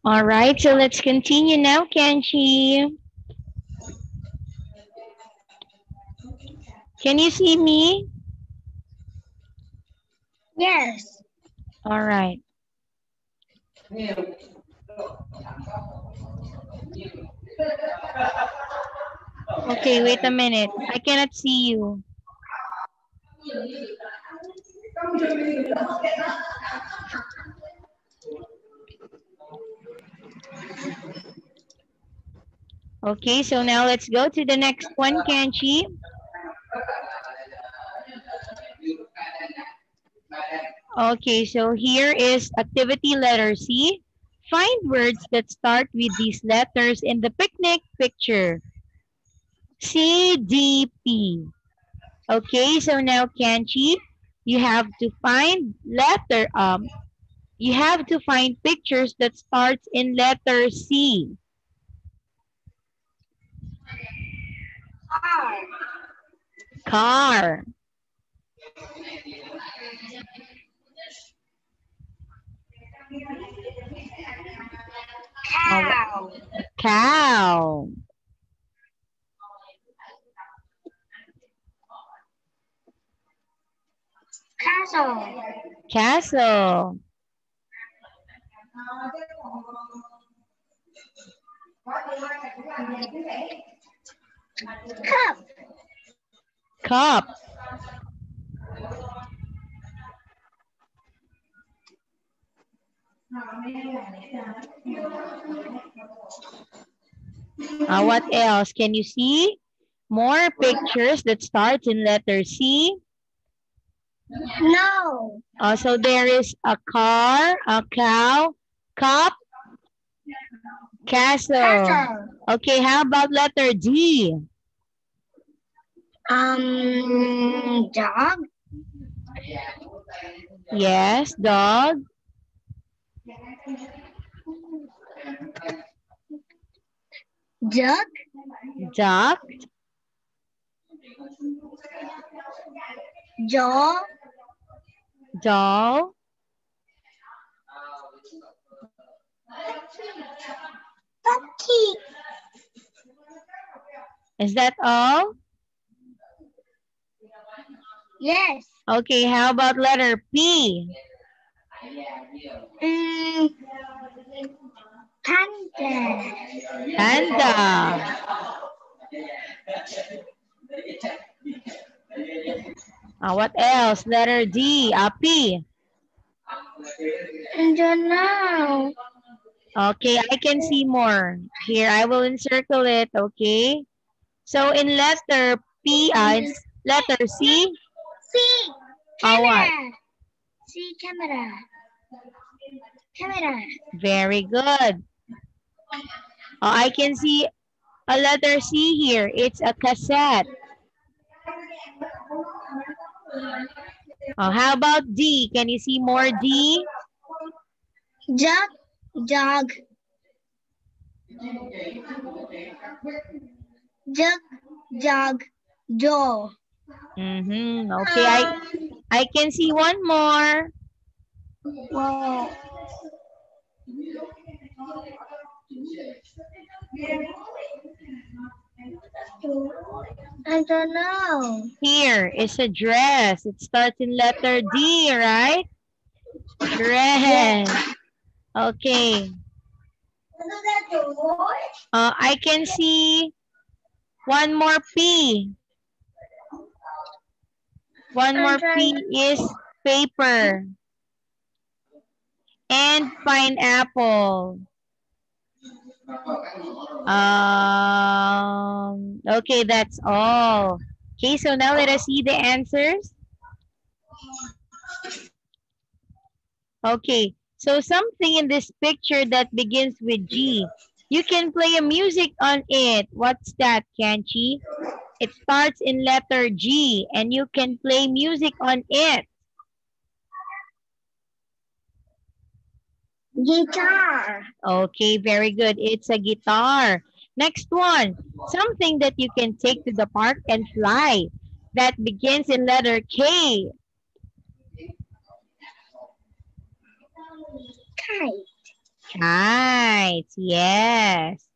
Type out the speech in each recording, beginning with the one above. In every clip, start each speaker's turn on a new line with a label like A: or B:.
A: All right, so let's continue now, Kenshi. Can you see me?
B: Yes.
A: All right. Okay, wait a minute. I cannot see you. Okay, so now let's go to the next one, Kenshi. Okay, so here is activity letter C. Find words that start with these letters in the picnic picture. C, D, P. Okay, so now Kenchi, you have to find you have to find pictures that starts in letter C. Car. Oh,
B: Cow.
A: cow.
B: Castle.
A: Castle.
B: Cup.
A: Cup. What else? Can you see more pictures that starts in letter C?
B: No.
A: Also, there is a car, a cow, cup, castle.
B: Castle.
A: Okay, how about letter D?
B: Dog.
A: Yes, dog,
B: Duck.
A: duck,
B: Jaw.
A: doll.
B: Puppy.
A: Is that all?
B: Yes.
A: Okay, how about letter P?
B: Panda.
A: Panda. What else? Letter D, P.
B: I don't know.
A: Okay, I can see more. Here, I will encircle it, okay? So in letter P, letter C,
B: See.
A: what?
B: Camera. See camera. Camera.
A: Very good. I can see a letter C here. It's a cassette. How about D? Can you see more D?
B: Duck. Dog. Duck. Dog. Door.
A: Okay, I can see one more.
B: Wow. I don't know.
A: Here is a dress. It starts in letter D, right? Dress. Okay. I can see one more P. One more P is paper. And pineapple. Okay, that's all. Okay, so now let us see the answers. Okay, so something in this picture that begins with G. You can play a music on it. What's that, Kenchi? It starts in letter G and you can play music on it.
B: Guitar.
A: Okay, very good. It's a guitar. Next one, something that you can take to the park and fly. That begins in letter K.
B: Kite.
A: Kite. lights. Yes.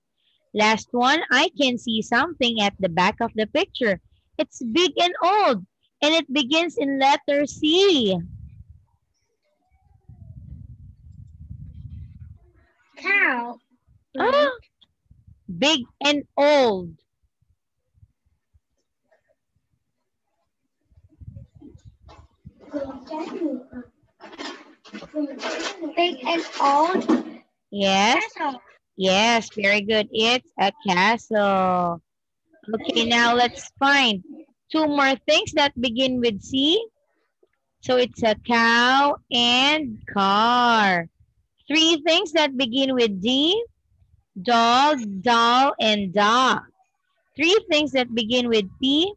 A: Last one, I can see something at the back of the picture. It's big and old, and it begins in letter C.
B: Cow.
A: Ah, big and old.
B: Big and old.
A: Yes.
B: Castle.
A: Yes, very good. It's a castle. Okay, now let's find two more things that begin with C. So it's a cow and car. Three things that begin with D. Dog, doll, and dog. Three things that begin with P.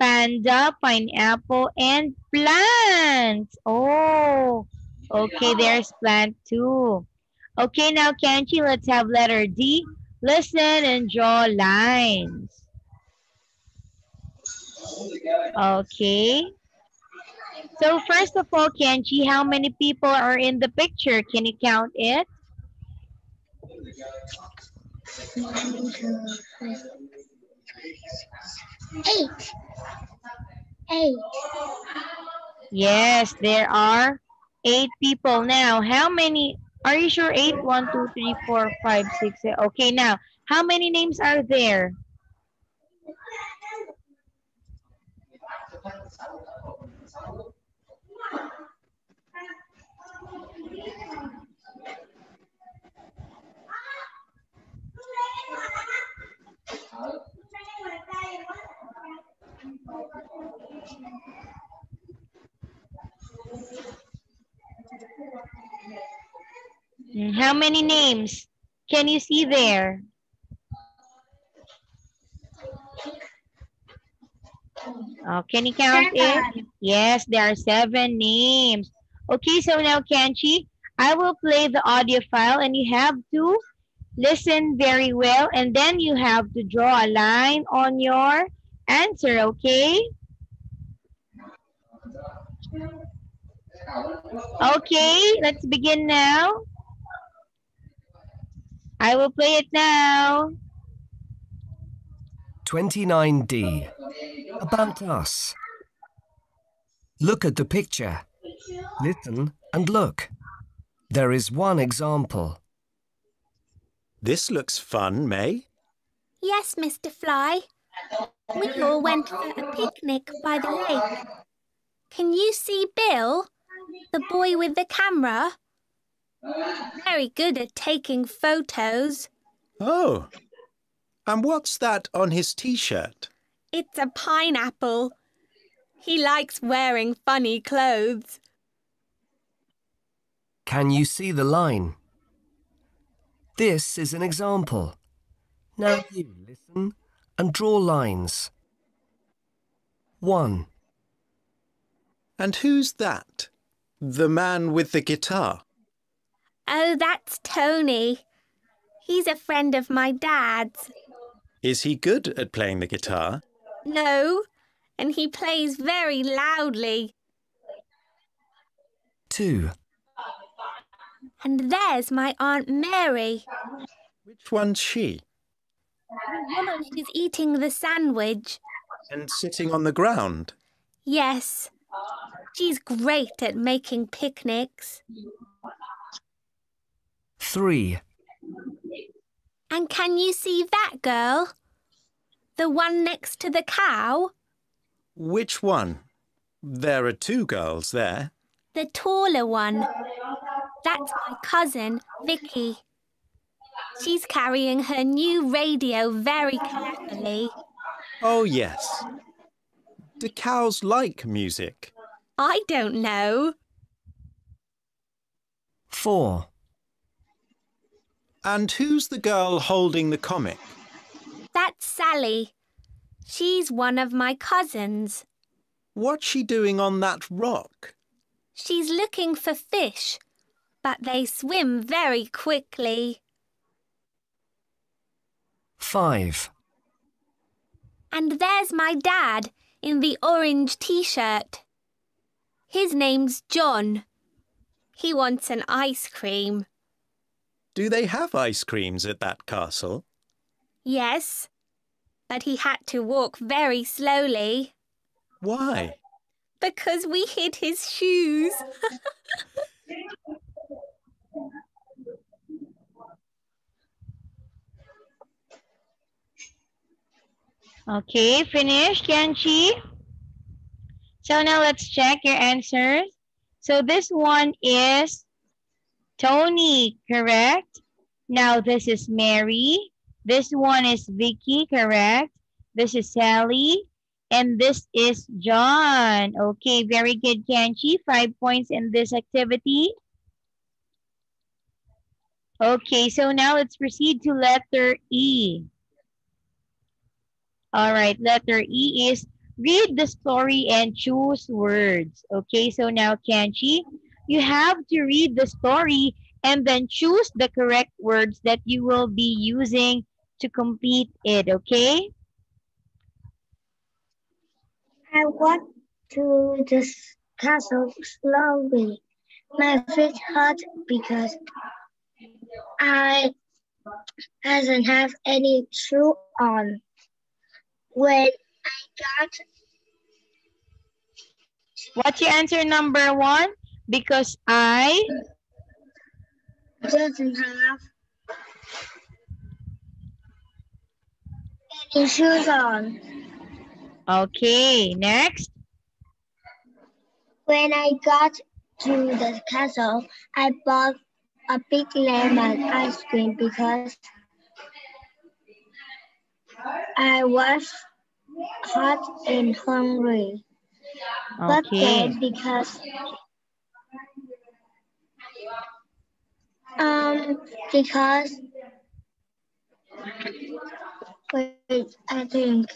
A: Panda, pineapple, and plant. Oh, okay, there's plant too. Okay, now Kenchi, let's have letter D. Listen and draw lines. Okay. So first of all, Kenchi, how many people are in the picture? Can you count it?
B: 8. 8.
A: Yes, there are 8 people. Now, how many? Are you sure 8? 1, 2, 3, 4, 5, 6. Okay, now, how many names are there? How many names can you see there? Oh, can you count it? Yes, there are 7 names. Okay, so now, Kenchi, I will play the audio file and you have to listen very well and then you have to draw a line on your answer, okay? Okay, let's begin now. I will play it now.
C: 29D. About us. Look at the picture. Listen and look. There is one example.
D: This looks fun, May.
E: Yes, Mr. Fly. We all went for a picnic by the lake. Can you see Bill, the boy with the camera? Very good at taking photos.
D: Oh, and what's that on his t-shirt?
E: It's a pineapple. He likes wearing funny clothes.
C: Can you see the line? This is an example. Now you listen and draw lines. 1.
D: And who's that? The man with the guitar?
E: Oh, that's Tony. He's a friend of my dad's.
D: Is he good at playing the guitar?
E: No, and he plays very loudly.
C: 2.
E: And there's my Aunt Mary.
D: Which one's she?
E: The woman who's eating the sandwich.
D: And sitting on the ground?
E: Yes, she's great at making picnics.
C: 3.
E: And can you see that girl? The one next to the cow?
D: Which one? There are 2 girls there.
E: The taller one. That's my cousin, Vicky. She's carrying her new radio very carefully.
D: Oh, yes. Do cows like music?
E: I don't know.
C: 4.
D: And who's the girl holding the comic?
E: That's Sally. She's one of my cousins.
D: What's she doing on that rock?
E: She's looking for fish, but they swim very quickly.
C: 5.
E: And there's my dad in the orange t-shirt. His name's John. He wants an ice cream.
D: Do they have ice creams at that castle?
E: Yes, but he had to walk very slowly
D: Why?
E: because we hid his shoes.
A: Okay, finished, Kenchi? So now let's check your answers. So this one is Tony, correct? Now this is Mary. This one is Vicky, correct? This is Sally. And this is John. Okay, very good, Kenchi. 5 points in this activity. Okay, so now let's proceed to letter E. All right, letter E is read the story and choose words. Okay, so now, Kenchi, you have to read the story and then choose the correct words that you will be using to complete it, okay?
B: I walked to the castle slowly. My feet hurt because I hasn't have any shoe on. When I got
A: What's your answer number 1? Because I
B: doesn't have any shoes on.
A: Okay, next.
B: When I got to the castle, I bought a big lemon ice cream because I was hot and hungry. But
A: Okay.
B: then because wait, I think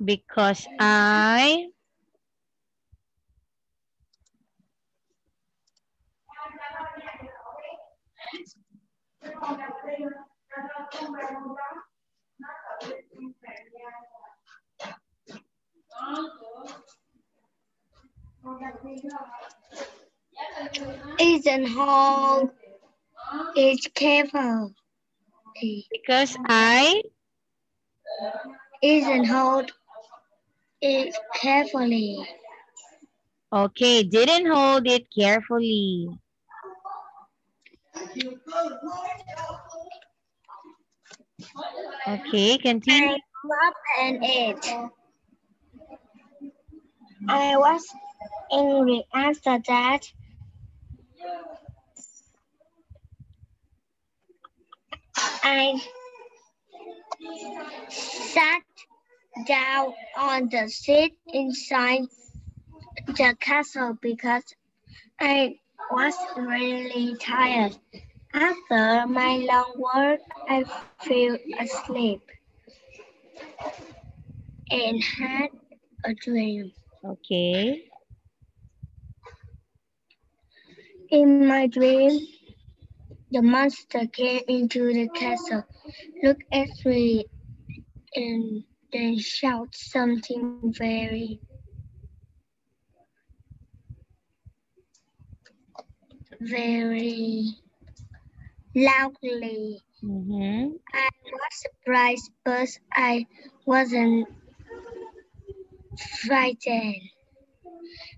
A: Because I
B: isn't hold it careful.
A: because I
B: Isn't hold it carefully.
A: okay, didn't hold it carefully. Okay, continue.
B: I dropped and ate. I was angry after that. I sat down on the seat inside the castle because I was really tired. After my long walk, I fell asleep and had a dream.
A: Okay.
B: In my dream, the monster came into the castle, looked at me, and then shouted something very loudly. I was surprised, but I wasn't frightened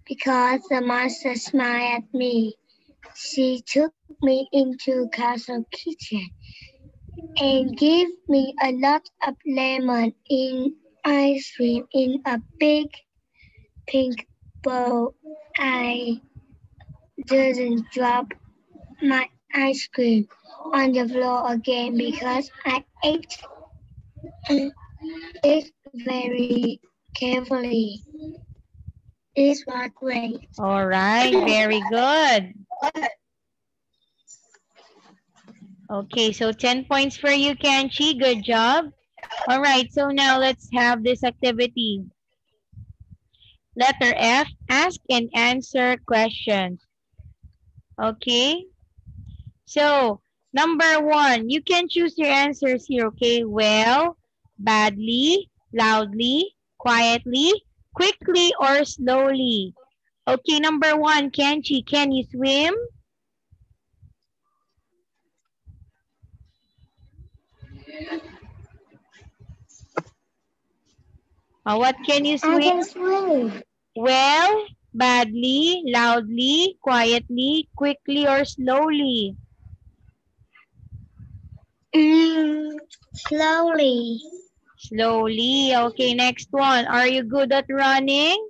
B: because the monster smiled at me. She took me into castle kitchen and gave me a lot of lemon in ice cream in a big pink bowl. I didn't drop my ice cream on the floor again because I ate it very carefully. Is what way?
A: All right, very good. Okay, so 10 points for you, Kenchi. Good job. All right, so now let's have this activity. Letter F, ask and answer questions. Okay, so number 1, you can choose your answers here, okay? Well, badly, loudly, quietly, quickly, or slowly. Okay, number 1, Kenchi, can you swim? What can you
B: I
A: swim?
B: can swim.
A: Well, badly, loudly, quietly, quickly, or slowly?
B: Slowly.
A: Slowly. Okay, next one. Are you good at running?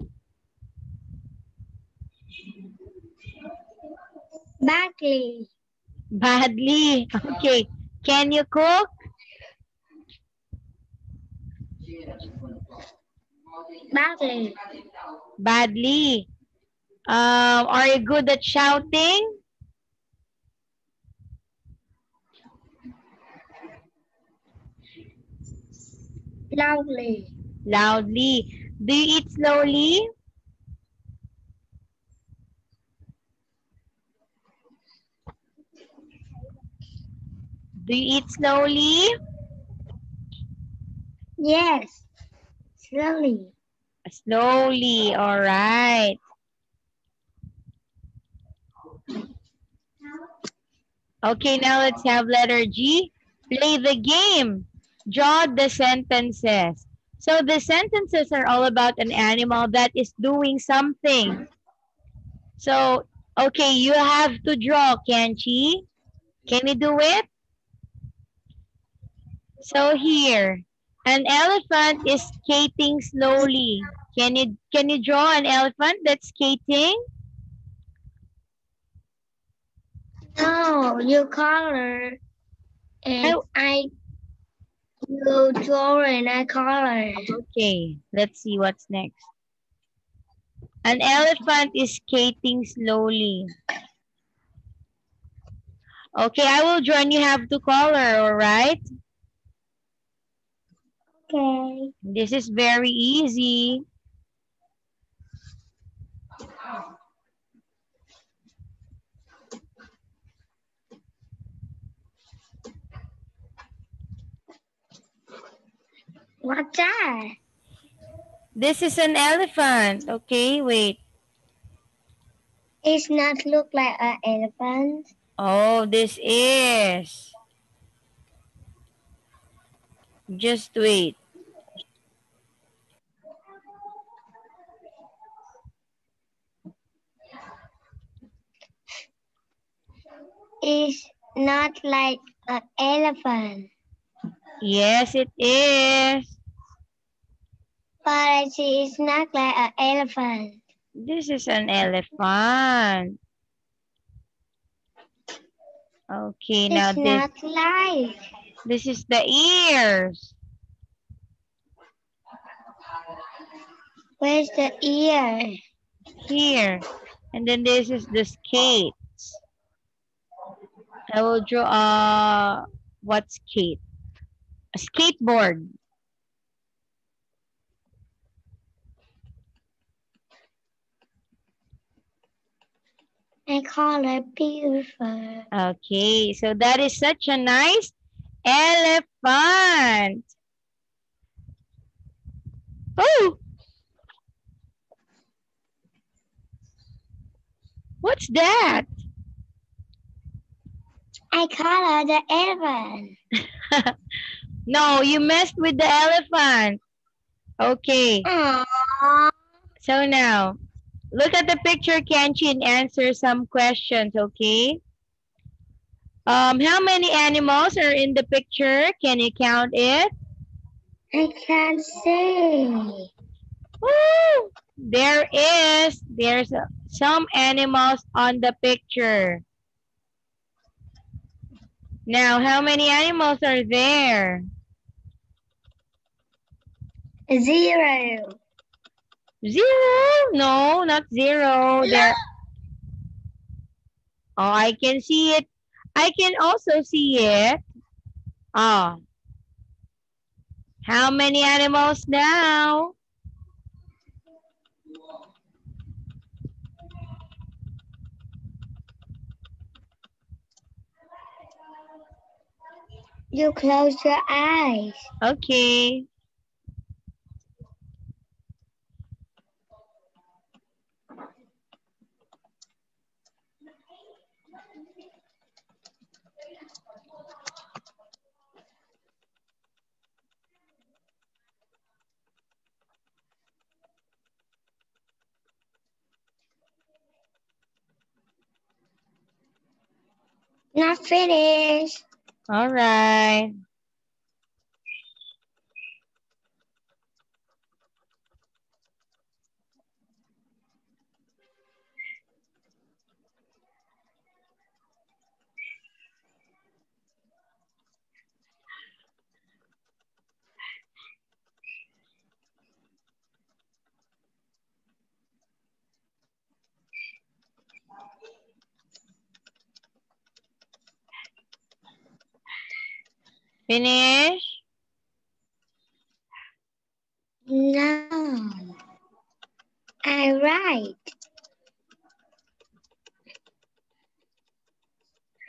B: Badly.
A: Badly. Okay. Can you cook?
B: Badly.
A: Badly. Are you good at shouting?
B: Loudly.
A: Loudly. Do you eat slowly? Do you eat slowly?
B: Yes. Slowly.
A: Slowly. All right. Okay, now let's have letter G. Play the game. Draw the sentences. So the sentences are all about an animal that is doing something. So, okay, you have to draw, Kenchi. Can you do it? So here, an elephant is skating slowly. Can you draw an elephant that's skating?
B: No, you color. And you draw and I color.
A: Okay, let's see what's next. An elephant is skating slowly. Okay, I will join. You have to color, all right?
B: Okay.
A: This is very easy.
B: What's that?
A: This is an elephant. Okay, wait.
B: It's not look like an elephant.
A: Oh, this is. Just wait.
B: It's not like an elephant.
A: Yes, it is.
B: But I see it's not like an elephant.
A: This is an elephant. Okay, now
B: It's not like.
A: this is the ears.
B: Where's the ear?
A: Here. And then this is the skates. I will draw what skate? A skateboard.
B: I call it beautiful.
A: Okay, so that is such a nice elephant. Oh! What's that?
B: I call it the elephant.
A: No, you messed with the elephant. Okay,
B: Aww.
A: so now, look at the picture, Kenchi, and answer some questions, okay? How many animals are in the picture? Can you count it?
B: I can't see.
A: Woo! There's some animals on the picture. Now, how many animals are there?
B: 0.
A: Zero? No, not zero. There. Oh, I can see it. I can also see it. Oh. How many animals now?
B: You close your eyes.
A: Okay.
B: Not finished.
A: All right. Finish?
B: No. I write.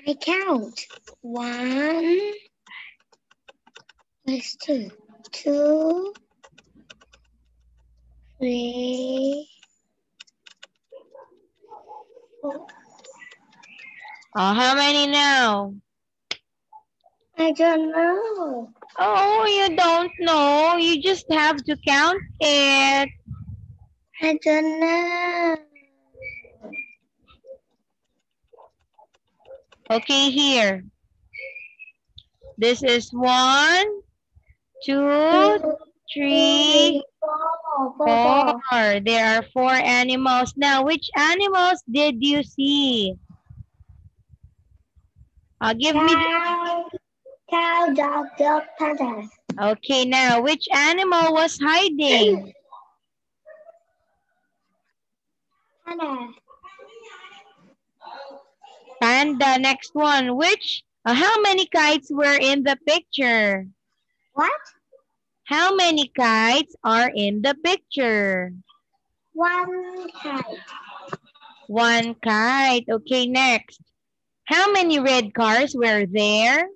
B: I count. 1. Let's do 2, 3, 4.
A: How many now?
B: I don't know.
A: Oh, you don't know. You just have to count it.
B: I don't know.
A: Okay, here. This is 1, 2, 3, 4. There are 4 animals. Now, which animals did you see? Give me the...
B: Cow, dog, panda.
A: Okay, now, which animal was hiding?
B: Panda.
A: Panda, next one. Which, how many kites were in the picture?
B: What?
A: How many kites are in the picture?
B: 1 kite.
A: 1 kite. Okay, next. How many red cars were there?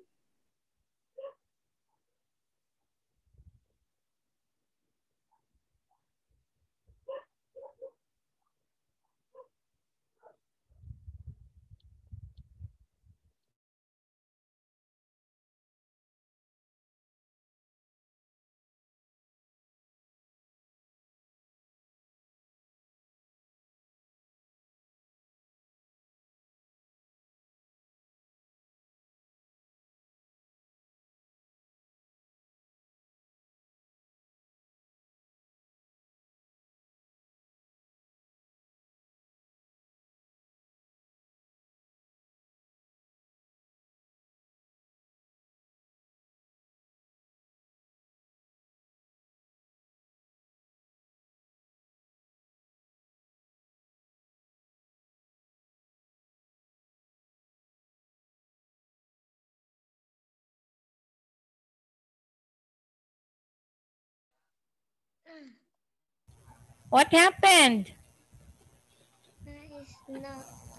A: What happened?
B: There is no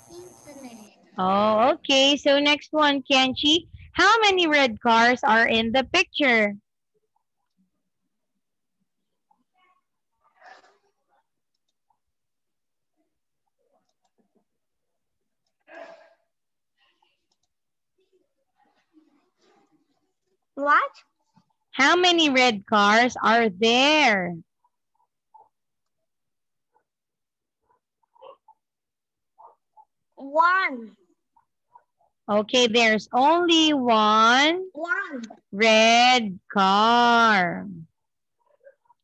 B: internet.
A: Oh, okay. So next one, Kenchi. How many red cars are in the picture?
B: What?
A: How many red cars are there?
B: 1.
A: Okay, there's only 1
B: 1.
A: red car.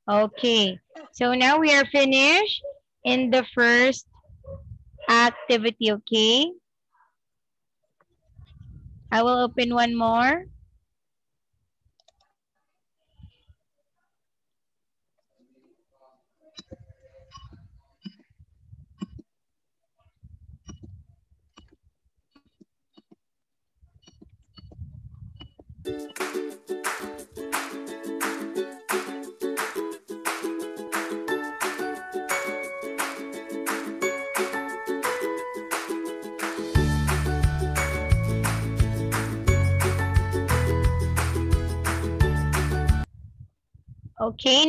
A: Okay, so now we are finished in the first activity, okay? I will open one more. Okay,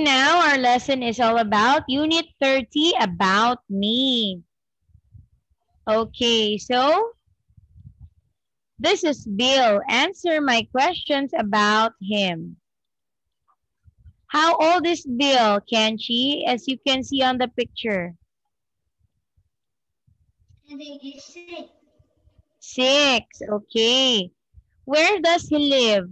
A: now our lesson is all about Unit 30, About Me. Okay, so this is Bill. Answer my questions about him. How old is Bill, Kenchi, as you can see on the picture?
B: I think it's 6.
A: 6, okay. Where does he live?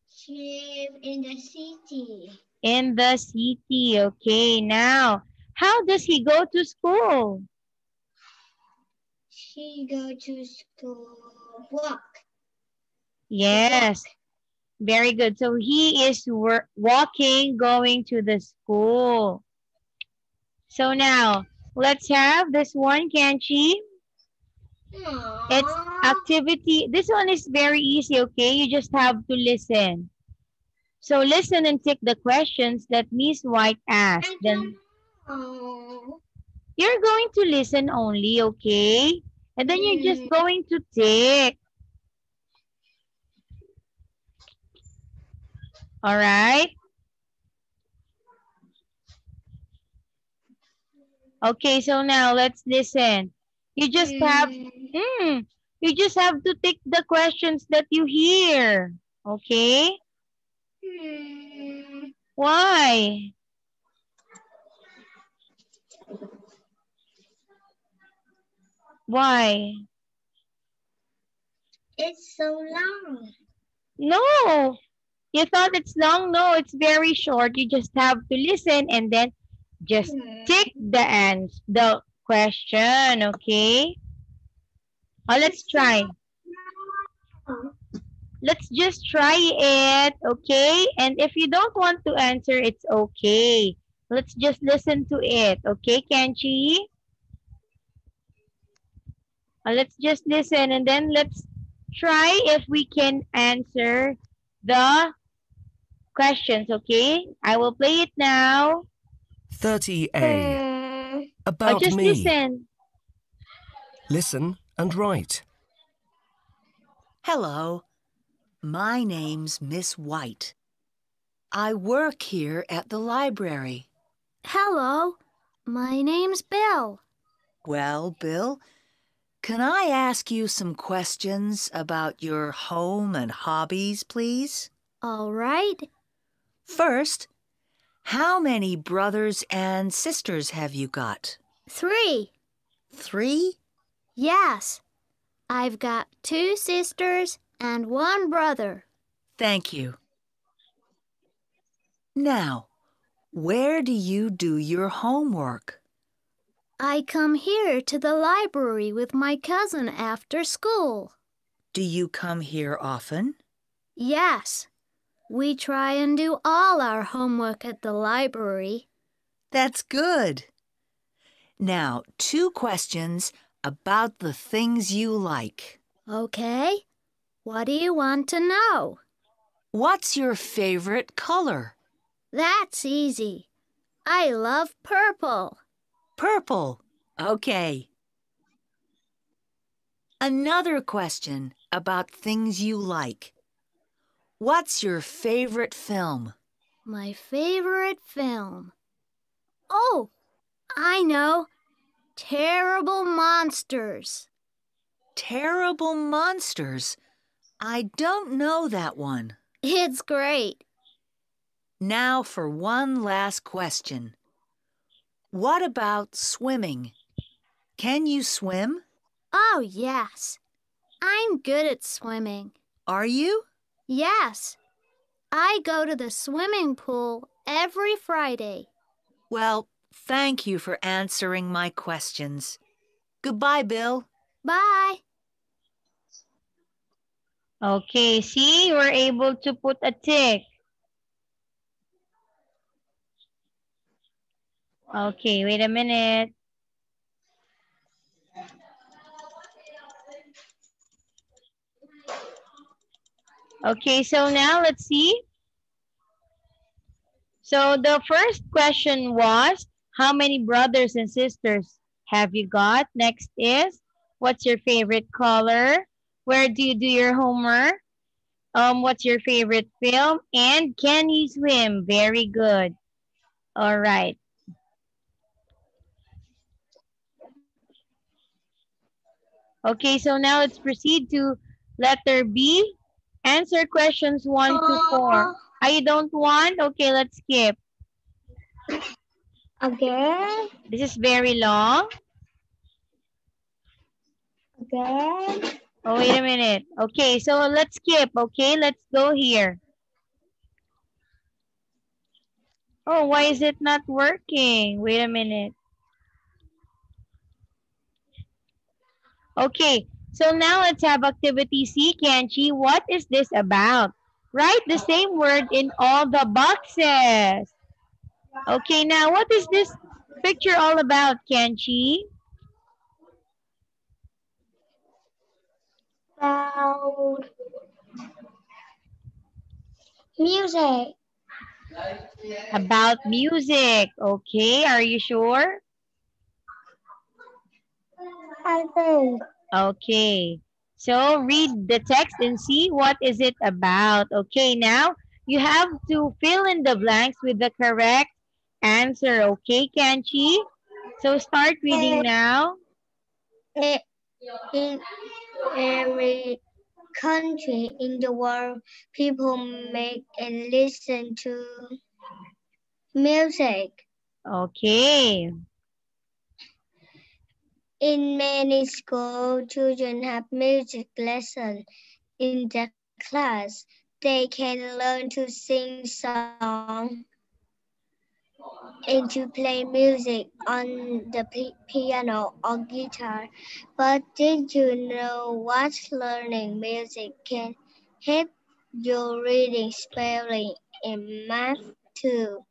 B: She lives in the city.
A: In the city, okay. Now, how does he go to school?
B: She go to school walk.
A: Yes, very good. So he is walking, going to the school. So now, let's have this one, Kenchi. It's activity. This one is very easy, okay? You just have to listen. So listen and tick the questions that Miss White asked. Then you're going to listen only, okay? And then you're just going to tick. All right? Okay, so now let's listen. You just have to tick the questions that you hear. Okay? Why? Why?
B: It's so long.
A: No. You thought it's long? No, it's very short. You just have to listen and then just tick the question, okay? Let's try. Let's just try it, okay? And if you don't want to answer, it's okay. Let's just listen to it, okay, Kenchi? Let's just listen and then let's try if we can answer the questions, okay? I will play it now.
C: 30A. About
A: just
C: me.
A: Listen.
C: Listen and write.
F: Hello, my name's Miss White. I work here at the library.
E: Hello, my name's Bill.
F: Well, Bill, can I ask you some questions about your home and hobbies, please?
E: All right.
F: First, how many brothers and sisters have you got?
E: 3.
F: 3?
E: Yes. I've got 2 sisters and 1 brother.
F: Thank you. Now, where do you do your homework?
E: I come here to the library with my cousin after school.
F: Do you come here often?
E: Yes. We try and do all our homework at the library.
F: That's good. Now, 2 questions about the things you like.
E: Okay. What do you want to know?
F: What's your favorite color?
E: That's easy. I love purple.
F: Purple. Okay. Another question about things you like. What's your favorite film?
E: My favorite film. Oh, I know. Terrible Monsters.
F: Terrible Monsters. I don't know that one.
E: It's great.
F: Now for one last question. What about swimming? Can you swim?
E: Oh, yes. I'm good at swimming.
F: Are you?
E: Yes. I go to the swimming pool every Friday.
F: Well, thank you for answering my questions. Goodbye, Bill.
E: Bye.
A: Okay, see, you were able to put a tick. Okay, wait a minute. Okay, so now let's see. So the first question was, how many brothers and sisters have you got? Next is, what's your favorite color? Where do you do your homework? What's your favorite film? And can you swim? Very good. All right. Okay, so now let's proceed to letter B. Answer questions 1 to 4. You don't want? Okay, let's skip.
B: Again.
A: This is very long.
B: Again.
A: Oh, wait a minute. Okay, so let's skip. Okay, let's go here. Oh, why is it not working? Wait a minute. Okay, so now let's have activity C, Kenchi. What is this about? Write the same word in all the boxes. Okay, now what is this picture all about, Kenchi?
B: About music.
A: About music. Okay, are you sure?
B: I think.
A: Okay, so read the text and see what is it about. Okay, now you have to fill in the blanks with the correct answer. Okay, Kenchi? So start reading now.
B: In every country in the world, people make and listen to music.
A: Okay.
B: In many schools, children have music lessons in the class. They can learn to sing songs and to play music on the piano or guitar. But did you know what learning music can help you reading, spelling, and math too?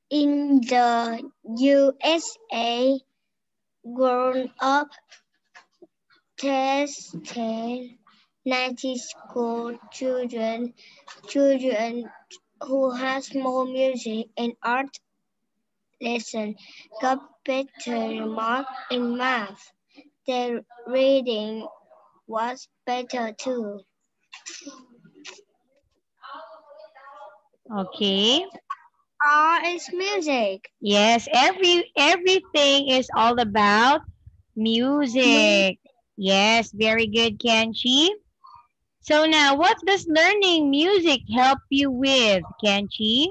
B: In the USA, grown-up tested 90 school children who has more music and art lesson got better marks in math. Their reading was better too.
A: Okay.
B: R is music.
A: Yes, everything is all about music. Yes, very good, Kenchi. So now, what does learning music help you with, Kenchi?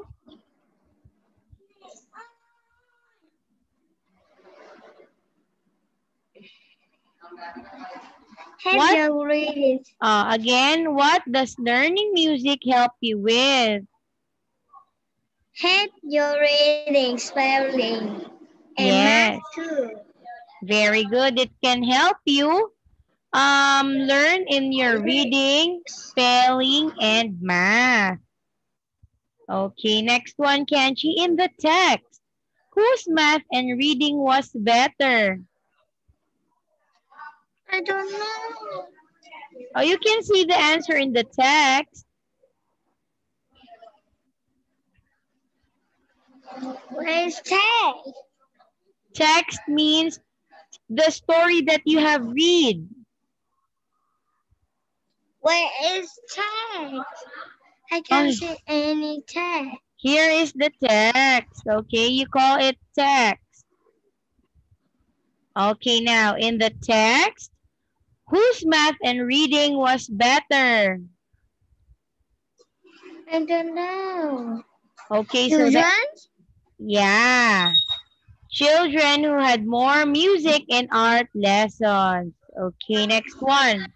B: Help you reading.
A: Again, what does learning music help you with?
B: Help your reading, spelling, and
A: Yes.
B: math too.
A: Very good. It can help you learn in your reading, spelling, and math. Okay, next one, Kenchi. In the text, whose math and reading was better?
B: I don't know.
A: Oh, you can see the answer in the text.
B: Where's text?
A: Text means the story that you have read.
B: Where is text? I can't see any text.
A: Here is the text. Okay, you call it text. Okay, now in the text, whose math and reading was better?
B: I don't know.
A: Okay,
B: Children?
A: so that, yeah. Children who had more music and art lessons. Okay, next one.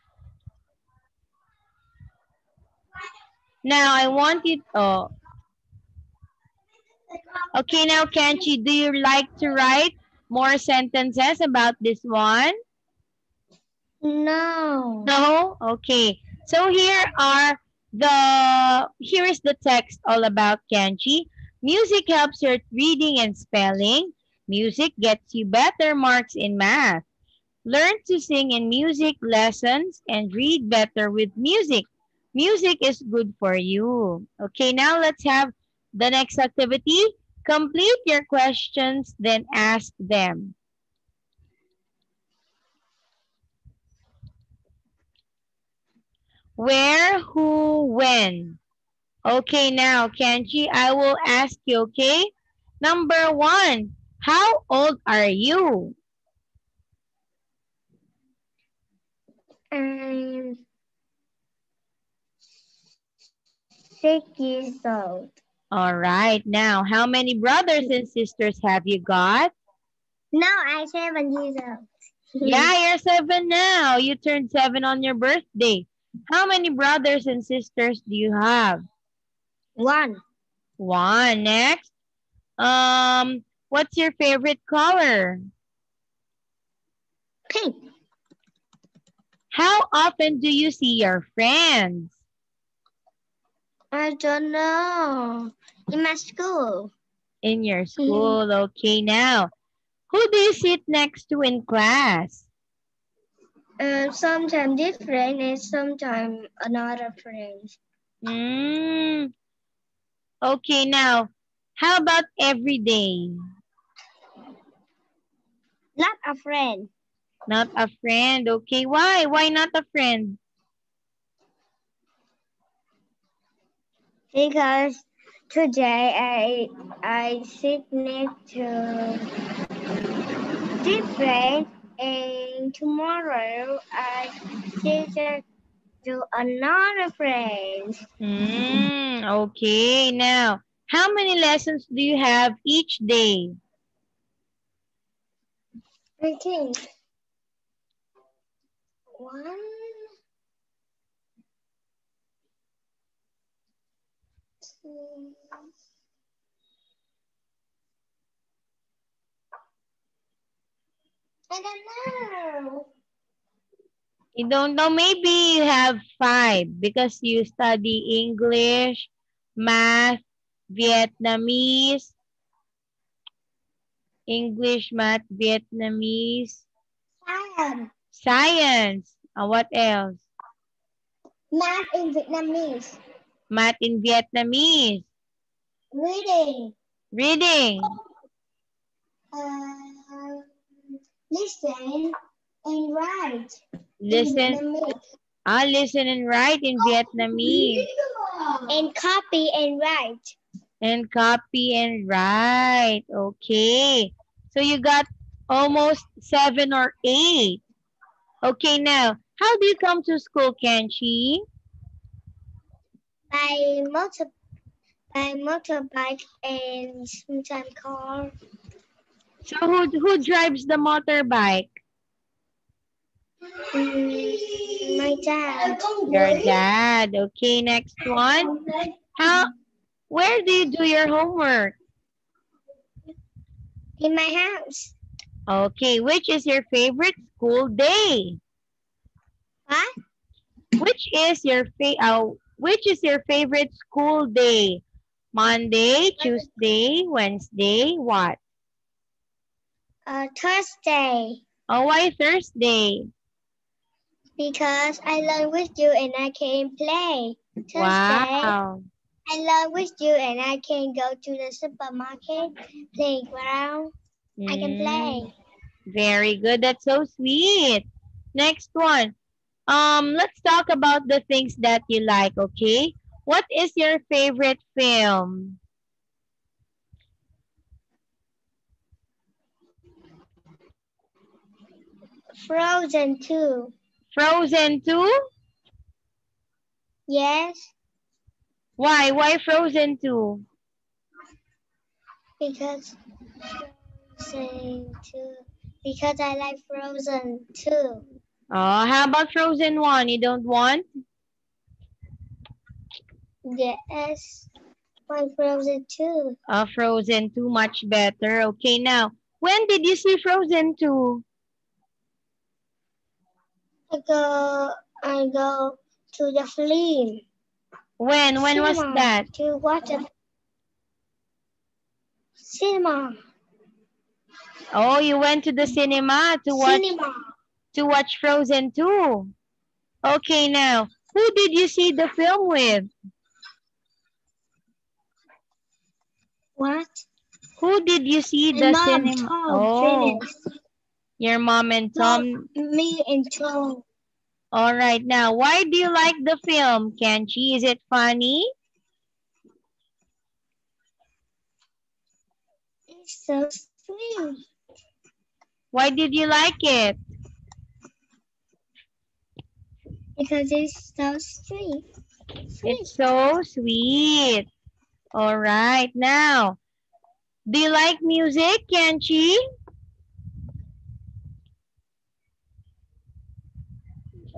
A: Now I want you, okay, now Kenchi, do you like to write more sentences about this one?
B: No.
A: No? Okay. So here is the text all about, Kenchi. Music helps your reading and spelling. Music gets you better marks in math. Learn to sing in music lessons and read better with music. Music is good for you. Okay, now let's have the next activity. Complete your questions, then ask them. Where, who, when. Okay, now, Kenji, I will ask you, okay? Number 1, how old are you?
B: I'm 6 years old.
A: All right, now, how many brothers and sisters have you got?
B: No, I'm 7 years old.
A: Yeah, you're 7 now. You turned 7 on your birthday. How many brothers and sisters do you have?
B: 1.
A: 1. Next. What's your favorite color?
B: Pink.
A: How often do you see your friends?
B: I don't know. In my school.
A: In your school. Okay, now. Who do you sit next to in class?
B: Sometimes different and sometimes another friend.
A: Okay, now. How about every day?
B: Not a friend.
A: Not a friend. Okay, why? Why not a friend?
B: Because today I sit next to different and tomorrow I sit to another friend.
A: Okay, now, how many lessons do you have each day?
B: I think 1, 2. I don't know.
A: You don't know, maybe you have 5 because you study English, math, Vietnamese, English, math, Vietnamese, science. What else?
B: Math in Vietnamese.
A: Math in Vietnamese.
B: Reading.
A: Reading.
B: Listen and write.
A: Listen. Listen and write in Vietnamese.
B: And copy and write.
A: And copy and write. Okay. So you got almost 7 or 8. Okay, now, how do you come to school, Kenchi?
B: By motorbike and sometimes car.
A: So who drives the motorbike?
B: My dad.
A: Your dad. Okay, next one. Where do you do your homework?
B: In my house.
A: Okay, which is your favorite school day?
B: What?
A: Which is your favorite school day? Monday, Tuesday, Wednesday, what?
B: Thursday.
A: Oh, why Thursday?
B: Because I learn with you and I can play. Thursday.
A: Wow.
B: I learn with you and I can go to the supermarket, playground. I can play.
A: Very good. That's so sweet. Next one. Let's talk about the things that you like, okay? What is your favorite film?
B: Frozen 2.
A: Frozen 2?
B: Yes.
A: Why? Why Frozen 2?
B: Because Frozen 2. Because I like Frozen 2.
A: Oh, how about Frozen 1? You don't want?
B: Yes. Why Frozen 2?
A: Frozen 2, much better. Okay, now, when did you see Frozen 2?
B: I go to the film.
A: When? When was that?
B: To watch a cinema.
A: Oh, you went to the cinema to watch?
B: Cinema.
A: To watch Frozen 2. Okay, now, who did you see the film with?
B: What?
A: Who did you see
B: My
A: the
B: mom,
A: cinema?
B: Tom,
A: Oh,
B: Phyllis.
A: your mom and
B: No,
A: Tom.
B: me and Tom.
A: All right, now, why do you like the film, Kenchi? Is it funny?
B: It's so sweet.
A: Why did you like it?
B: Because it's so sweet.
A: It's so sweet. All right, now, do you like music, Kenchi?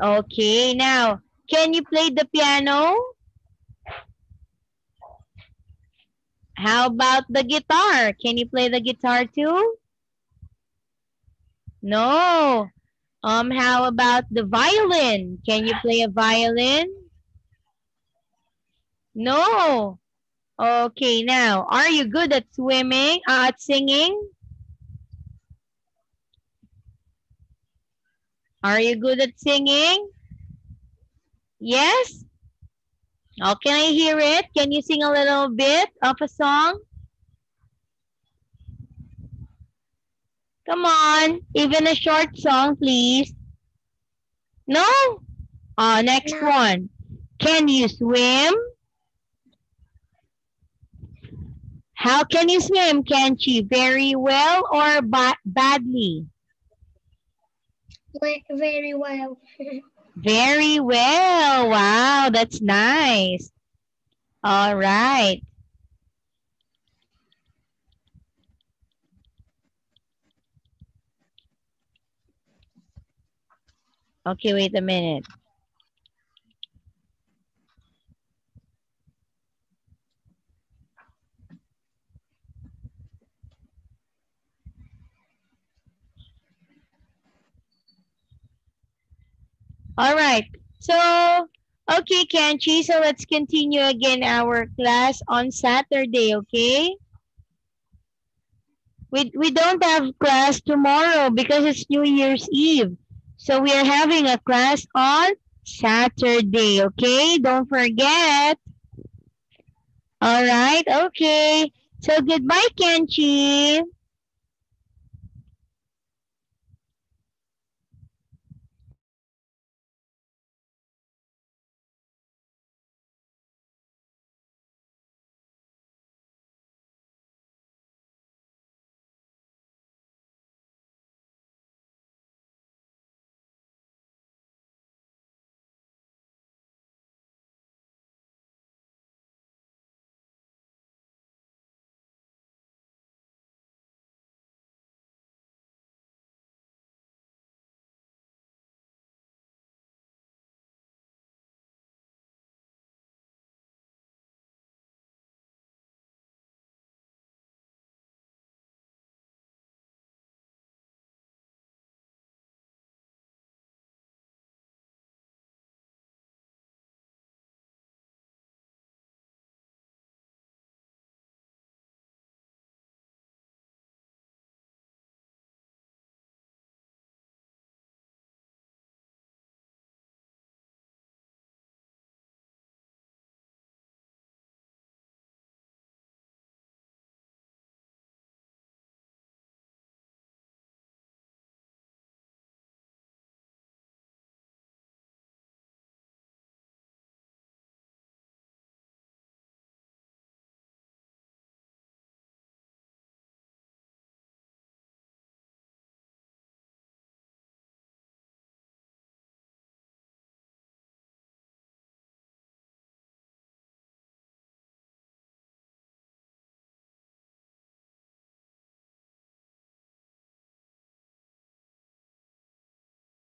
A: Okay, now, can you play the piano? How about the guitar? Can you play the guitar too? No. How about the violin? Can you play a violin? No. Okay, now, are you good at swimming, at singing? Are you good at singing? Yes? Oh, can I hear it? Can you sing a little bit of a song? Come on, even a short song, please. No? Next
B: No.
A: one. Can you swim? How can you swim, Kenchi? Very well or badly?
B: Very well.
A: Very well. Wow, that's nice. All right. Okay, wait a minute. All right. So, okay, Kenchi. So let's continue again our class on Saturday, okay? We don't have class tomorrow because it's New Year's Eve. So we are having a class on Saturday, okay? Don't forget. All right, okay. So goodbye, Kenchi.